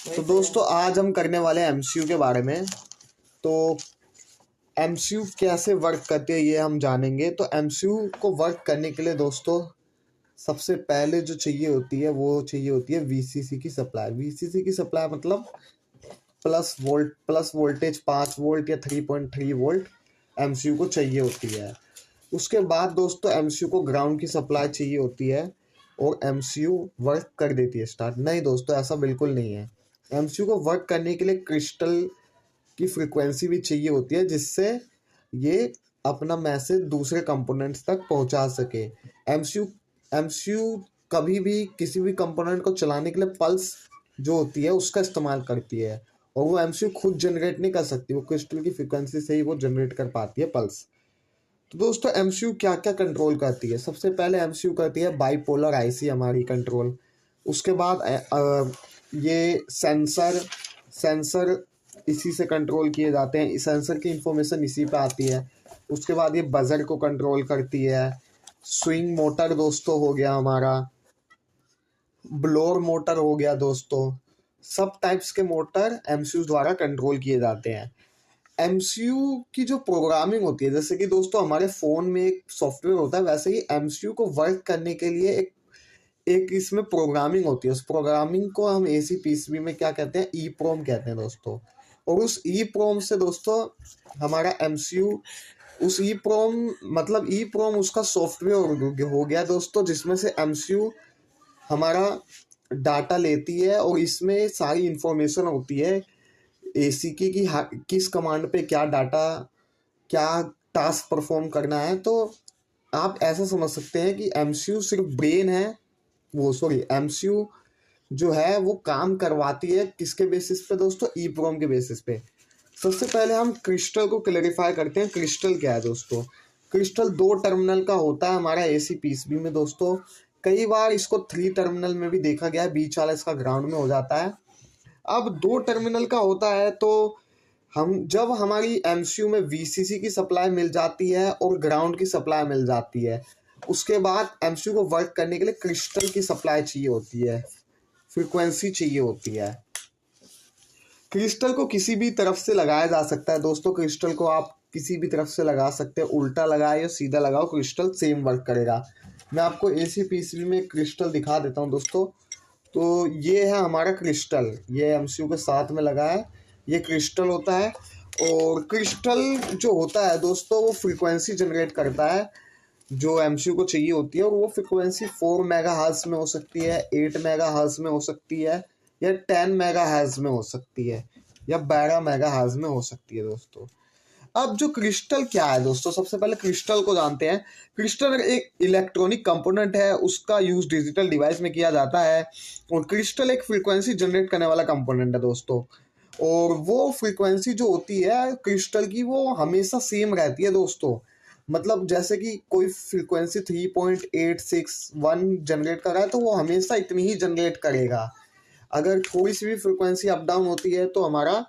तो दोस्तों आज हम करने वाले हैं एमसीयू के बारे में। तो एमसीयू कैसे वर्क करती है ये हम जानेंगे। तो एमसीयू को वर्क करने के लिए दोस्तों सबसे पहले जो चाहिए होती है वो चाहिए होती है वीसीसी की सप्लाई। वीसीसी की सप्लाई मतलब प्लस वोल्टेज 5 वोल्ट या 3.3 वोल्ट एमसीयू को चाहिए होती है। उसके बाद दोस्तों एमसीयू को ग्राउंड की सप्लाई चाहिए होती है और एमसीयू वर्क कर देती है स्टार्ट। नहीं दोस्तों, ऐसा बिल्कुल नहीं है। एमसीयू को वर्क करने के लिए क्रिस्टल की फ्रीक्वेंसी भी चाहिए होती है जिससे ये अपना मैसेज दूसरे कंपोनेंट्स तक पहुंचा सके। एमसीयू एमसीयू कभी भी किसी भी कंपोनेंट को चलाने के लिए पल्स जो होती है उसका इस्तेमाल करती है और वो एमसीयू खुद जनरेट नहीं कर सकती, वो क्रिस्टल की फ्रीक्वेंसी से ही वो जनरेट कर पाती है पल्स। तो दोस्तों एमसीयू क्या क्या कंट्रोल करती है। सबसे पहले एमसीयू करती है बाईपोलर आईसी हमारी कंट्रोल। उसके बाद ये सेंसर इसी से कंट्रोल किए जाते हैं, सेंसर की इंफॉर्मेशन इसी पे आती है। उसके बाद ये बजर को कंट्रोल करती है। स्विंग मोटर दोस्तों हो गया हमारा, ब्लोअर मोटर हो गया दोस्तों। सब टाइप्स के मोटर एमसीयू द्वारा कंट्रोल किए जाते हैं। एमसीयू की जो प्रोग्रामिंग होती है, जैसे कि दोस्तों हमारे फ़ोन में एक सॉफ्टवेयर होता है, वैसे ही एमसीयू को वर्क करने के लिए एक इसमें प्रोग्रामिंग होती है। उस प्रोग्रामिंग को हम एसी पीसीबी में क्या कहते हैं, ई प्रोम कहते हैं दोस्तों। और उस ई प्रोम से दोस्तों हमारा एमसीयू, उस ई प्रोम उसका सॉफ्टवेयर हो गया दोस्तों, जिसमें से एमसीयू हमारा डाटा लेती है और इसमें सारी इंफॉर्मेशन होती है एसी की कि किस कमांड पे क्या डाटा, क्या टास्क परफॉर्म करना है। तो आप ऐसा समझ सकते हैं कि एमसीयू सिर्फ ब्रेन है, एमसीयू जो है वो काम करवाती है किसके बेसिस पे दोस्तों, ई प्रोम के बेसिस पे। सबसे पहले हम क्रिस्टल को क्लैरिफाई करते हैं। क्रिस्टल क्या है दोस्तों। क्रिस्टल 2 टर्मिनल का होता है हमारा एसी पीसीबी में दोस्तों। कई बार इसको 3 टर्मिनल में भी देखा गया है, बीच वाला इसका ग्राउंड में हो जाता है। अब 2 टर्मिनल का होता है तो जब हमारी एमसीयू में वीसीसी की सप्लाई मिल जाती है और ग्राउंड की सप्लाई मिल जाती है, उसके बाद एमसीयू को वर्क करने के लिए क्रिस्टल की सप्लाई चाहिए होती है, फ्रीक्वेंसी चाहिए होती है। क्रिस्टल को किसी भी तरफ से लगाया जा सकता है दोस्तों। क्रिस्टल को आप किसी भी तरफ से लगा सकते हैं, उल्टा लगाए या सीधा लगाओ, क्रिस्टल सेम वर्क करेगा। मैं आपको एसी पीसीबी में क्रिस्टल दिखा देता हूं दोस्तों। तो ये है हमारा क्रिस्टल, ये एमसीयू के साथ में लगा है, ये क्रिस्टल होता है। और क्रिस्टल जो होता है दोस्तों वो फ्रीक्वेंसी जनरेट करता है जो एमसीयू को चाहिए होती है। और वो फ्रीक्वेंसी 4 मेगाहर्ट्ज में हो सकती है, 8 मेगाहर्ट्ज में हो सकती है, या 10 मेगाहर्ट्ज में हो सकती है, या 12 मेगाहर्ट्ज में हो सकती है दोस्तों। अब जो क्रिस्टल क्या है दोस्तों, सबसे पहले क्रिस्टल को जानते हैं। क्रिस्टल एक इलेक्ट्रॉनिक कंपोनेंट है, उसका यूज डिजिटल डिवाइस में किया जाता है। और क्रिस्टल एक फ्रीक्वेंसी जनरेट करने वाला कंपोनेंट है दोस्तों। और वो फ्रीक्वेंसी जो होती है क्रिस्टल की वो हमेशा सेम रहती है दोस्तों। मतलब जैसे कि कोई फ्रीक्वेंसी 3.861 जनरेट कर रहा है तो वो हमेशा इतनी ही जनरेट करेगा। अगर थोड़ी सी भी फ्रीक्वेंसी अप डाउन होती है तो हमारा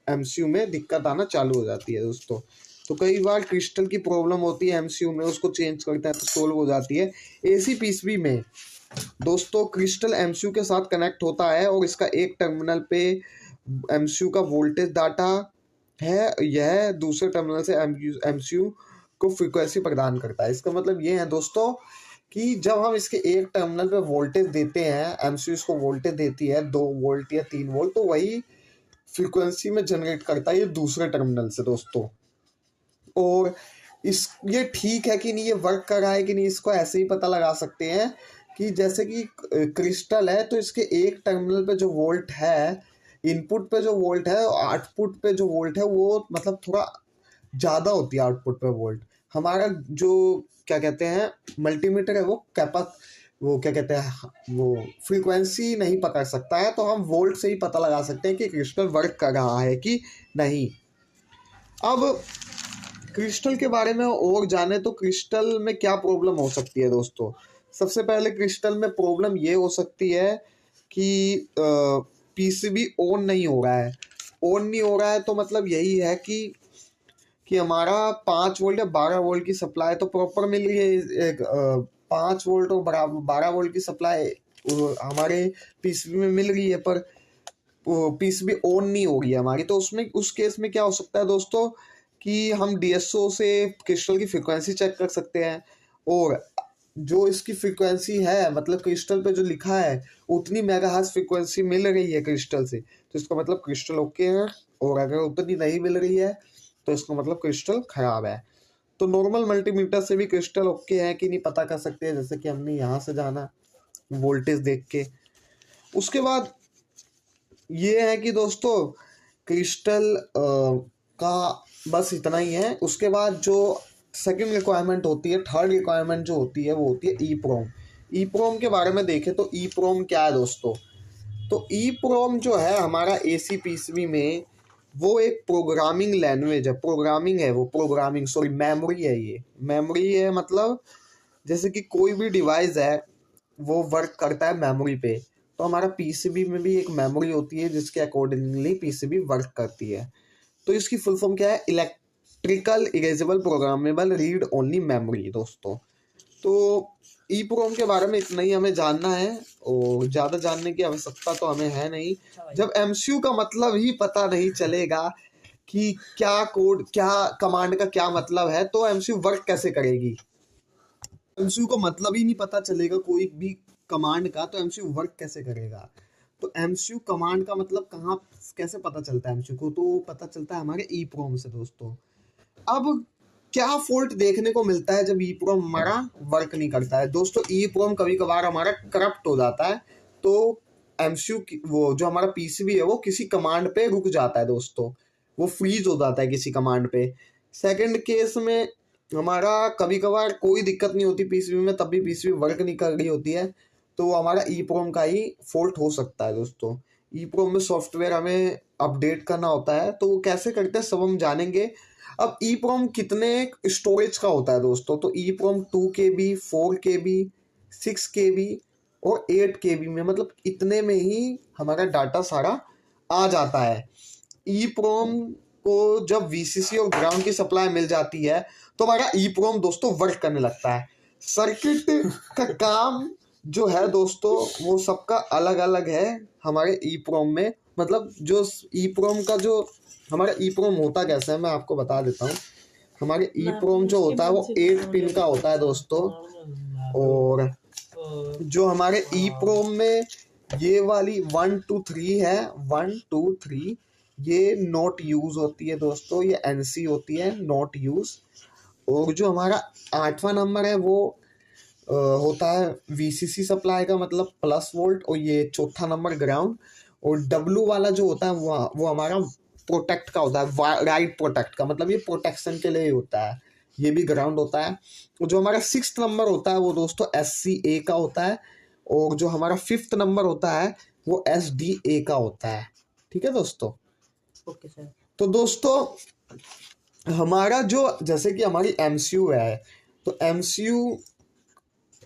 एमसीयू में दिक्कत आना चालू हो जाती है दोस्तों। तो कई बार क्रिस्टल की प्रॉब्लम होती है एमसीयू में, उसको चेंज करते हैं तो सोल्व हो जाती है। एसी पीसीबी में दोस्तों क्रिस्टल एमसीयू के साथ कनेक्ट होता है और इसका एक टर्मिनल पे एमसीयू का वोल्टेज डाटा है, यह दूसरे टर्मिनल से एमसीयू को फ्रीक्वेंसी प्रदान करता है। इसका मतलब ये है दोस्तों कि जब हम इसके एक टर्मिनल पे वोल्टेज देते हैं, एमसीयू इसको वोल्टेज देती है 2 वोल्ट या 3 वोल्ट, तो वही फ्रीक्वेंसी में जनरेट करता है ये दूसरे टर्मिनल से दोस्तों। और ये ठीक है कि नहीं, ये वर्क कर रहा है कि नहीं, इसको ऐसे ही पता लगा सकते हैं कि जैसे कि क्रिस्टल है तो इसके एक टर्मिनल पे जो वोल्ट है, इनपुट पे जो वोल्ट है, आउटपुट पे जो वोल्ट है वो मतलब थोड़ा ज़्यादा होती है आउटपुट पे वोल्ट। हमारा जो क्या कहते हैं मल्टीमीटर है वो क्या कहते हैं वो फ्रीक्वेंसी नहीं पकड़ सकता है, तो हम वोल्ट से ही पता लगा सकते हैं कि क्रिस्टल वर्क कर रहा है कि नहीं। अब क्रिस्टल के बारे में और जाने तो क्रिस्टल में क्या प्रॉब्लम हो सकती है दोस्तों। सबसे पहले क्रिस्टल में प्रॉब्लम ये हो सकती है कि पीसीबी ऑन नहीं हो रहा है। ऑन नहीं हो रहा है तो मतलब यही है कि हमारा 5 वोल्ट या 12 वोल्ट की सप्लाई तो प्रॉपर मिल रही है। 5 वोल्ट और 12 वोल्ट की सप्लाई हमारे पीसीबी में मिल रही है, पर पीसीबी ऑन नहीं हो रही है हमारी, तो उसमें उस केस में क्या हो सकता है दोस्तों कि हम डीएसओ से क्रिस्टल की फ्रिक्वेंसी चेक कर सकते हैं, और जो इसकी फ्रिक्वेंसी है मतलब क्रिस्टल पे जो लिखा है उतनी मेगाहर्ट्ज फ्रिक्वेंसी मिल रही है क्रिस्टल से, तो इसका मतलब क्रिस्टल ओके है, और अगर उतनी नहीं मिल रही है तो इसका मतलब क्रिस्टल खराब है। तो नॉर्मल मल्टीमीटर से भी क्रिस्टल ओके है कि नहीं पता कर सकते हैं, जैसे कि हमने यहाँ से जाना वोल्टेज देख के। उसके बाद ये है कि दोस्तों क्रिस्टल का बस इतना ही है। उसके बाद जो सेकंड रिक्वायरमेंट होती है, थर्ड रिक्वायरमेंट जो होती है वो होती है ई प्रोम। ई प्रोम के बारे में देखें तो ई प्रोम क्या है दोस्तों, तो ई प्रोम जो है हमारा एसी पीसीबी में वो एक प्रोग्रामिंग लैंग्वेज है, प्रोग्रामिंग है वो, प्रोग्रामिंग सॉरी मेमोरी है, ये मेमोरी है। मतलब जैसे कि कोई भी डिवाइस है वो वर्क करता है मेमोरी पे, तो हमारा पीसीबी में भी एक मेमोरी होती है जिसके अकॉर्डिंगली पीसीबी वर्क करती है। तो इसकी फुल फॉर्म क्या है, electrical erasable programmable read only memory दोस्तों। तो ई प्रोम के बारे में इतना ही हमें जानना है, और ज़्यादा जानने की आवश्यकता तो हमें है नहीं। जब एमसीयू का मतलब ही पता नहीं चलेगा कि क्या कोड, क्या कमांड का क्या मतलब है, तो एमसीयू वर्क कैसे करेगी। एमसीयू का मतलब ही नहीं पता चलेगा कोई भी कमांड का, तो एमसीयू वर्क कैसे करेगा। तो एमसीयू कमांड का मतलब कहाँ कैसे पता चलता है एमसीयू को, तो पता चलता है हमारे ई प्रोम से दोस्तों। अब क्या फॉल्ट देखने को मिलता है जब ई प्रोम हमारा वर्क नहीं करता है दोस्तों, ई प्रोम कभी कभार हमारा करप्ट हो जाता है, तो एमसीयू वो जो हमारा पीसीबी है वो किसी कमांड पे रुक जाता है दोस्तों, वो फ्रीज हो जाता है किसी कमांड पे। सेकंड केस में हमारा कभी कभार कोई दिक्कत नहीं होती पीसीबी में, तब भी पीसीबी वर्क नहीं कर रही होती है, तो वो हमारा ई प्रोम का ही फॉल्ट हो सकता है दोस्तों। ई प्रोम में सॉफ्टवेयर हमें अपडेट करना होता है, तो वो कैसे करते हैं सब हम जानेंगे। अब ई प्रोम कितने स्टोरेज का होता है दोस्तों, तो ई प्रोम 2 KB 4 KB 6 KB और 8 KB में, मतलब इतने में ही हमारा डाटा सारा आ जाता है। ई प्रोम को जब वीसीसी और ग्राउंड की सप्लाई मिल जाती है तो हमारा ई प्रोम दोस्तों वर्क करने लगता है। सर्किट का काम जो है दोस्तों वो सबका अलग अलग है हमारे ई प्रोम में। मतलब जो ई प्रोम का जो हमारा ई प्रोम होता कैसे है मैं आपको बता देता हूँ। हमारे ई प्रोम जो होता है वो 8 पिन का होता है दोस्तों, और जो हमारे ई प्रोम में ये वाली 1 2 3 है, 1 2 3 ये नॉट यूज होती है दोस्तों, ये एनसी होती है नॉट यूज। और जो हमारा 8वां नंबर है वो होता है वीसीसी सप्लाई का, मतलब +V, और ये चौथा नंबर ग्राउंड। और डब्लू वाला जो होता है वो हमारा प्रोटेक्ट का होता है, राइट प्रोटेक्ट का, मतलब ये प्रोटेक्शन के लिए होता है, ये भी ग्राउंड होता है। और जो हमारा 6th नंबर होता है वो दोस्तों SCA का होता है, और जो हमारा 5th नंबर होता है वो SDA का होता है। ठीक है दोस्तों। Okay sir. तो दोस्तों हमारा जो जैसे कि हमारी एमसीयू है, तो एमसीयू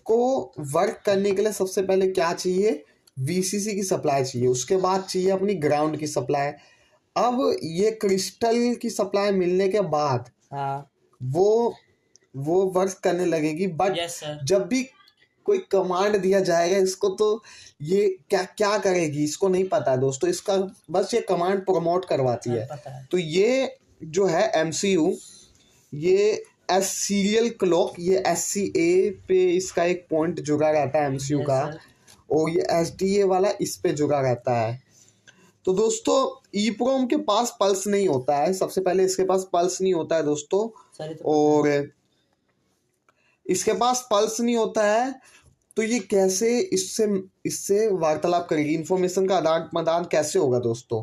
को वर्क करने के लिए सबसे पहले क्या चाहिए, वीसीसी की सप्लाई चाहिए, उसके बाद चाहिए अपनी ग्राउंड की सप्लाई। अब ये क्रिस्टल की सप्लाई मिलने के बाद वो वर्क करने लगेगी, बट जब भी कोई कमांड दिया जाएगा इसको तो ये क्या क्या करेगी इसको नहीं पता है दोस्तों, इसका बस ये कमांड प्रमोट करवाती है। तो ये जो है एमसीयू, ये एस सीरियल क्लॉक, ये SCA पे इसका एक पॉइंट जुड़ा रहता है एमसीयू का, और ये SDA वाला इस पे जुड़ा रहता है। तो दोस्तों ई प्रोम के पास पल्स नहीं होता है, सबसे पहले इसके पास पल्स नहीं होता है दोस्तों, और इसके पास पल्स नहीं होता है तो ये कैसे इससे वार्तालाप करेगी, इंफॉर्मेशन का आदान प्रदान कैसे होगा दोस्तों।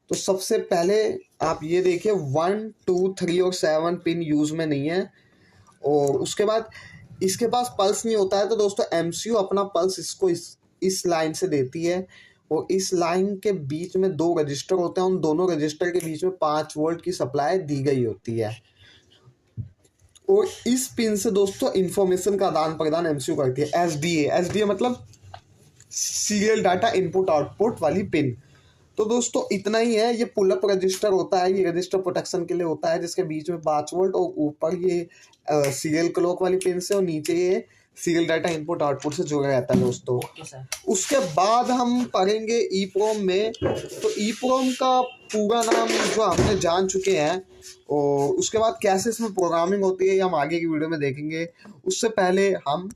तो सबसे पहले आप ये देखिए 1 2 3 और 7 पिन यूज में नहीं है, और उसके बाद इसके पास पल्स नहीं होता है, तो दोस्तों एमसीयू अपना पल्स इसको इस लाइन से देती है, और इस लाइन के बीच में 2 रजिस्टर होते हैं, उन दोनों रजिस्टर के बीच में 5 वोल्ट की सप्लाई दी गई होती है, और इस पिन से दोस्तों इंफॉर्मेशन का आदान प्रदान एमसीयू करती है। एसडीए मतलब सीरियल डाटा इनपुट आउटपुट वाली पिन। तो दोस्तों इतना ही है, ये पुल अप रजिस्टर होता है, ये रजिस्टर प्रोटेक्शन के लिए होता है, जिसके बीच में 5 वोल्ट, और ऊपर ये सीरियल क्लॉक वाली पिन से, और नीचे ये सीरियल डाटा इनपुट आउटपुट से जुड़ा रहता है दोस्तों। Okay sir. उसके बाद हम पढ़ेंगे ईप्रोम में। तो ईप्रोम का पूरा नाम जो हमने जान चुके हैं, और उसके बाद कैसे इसमें प्रोग्रामिंग होती है ये हम आगे की वीडियो में देखेंगे। उससे पहले हम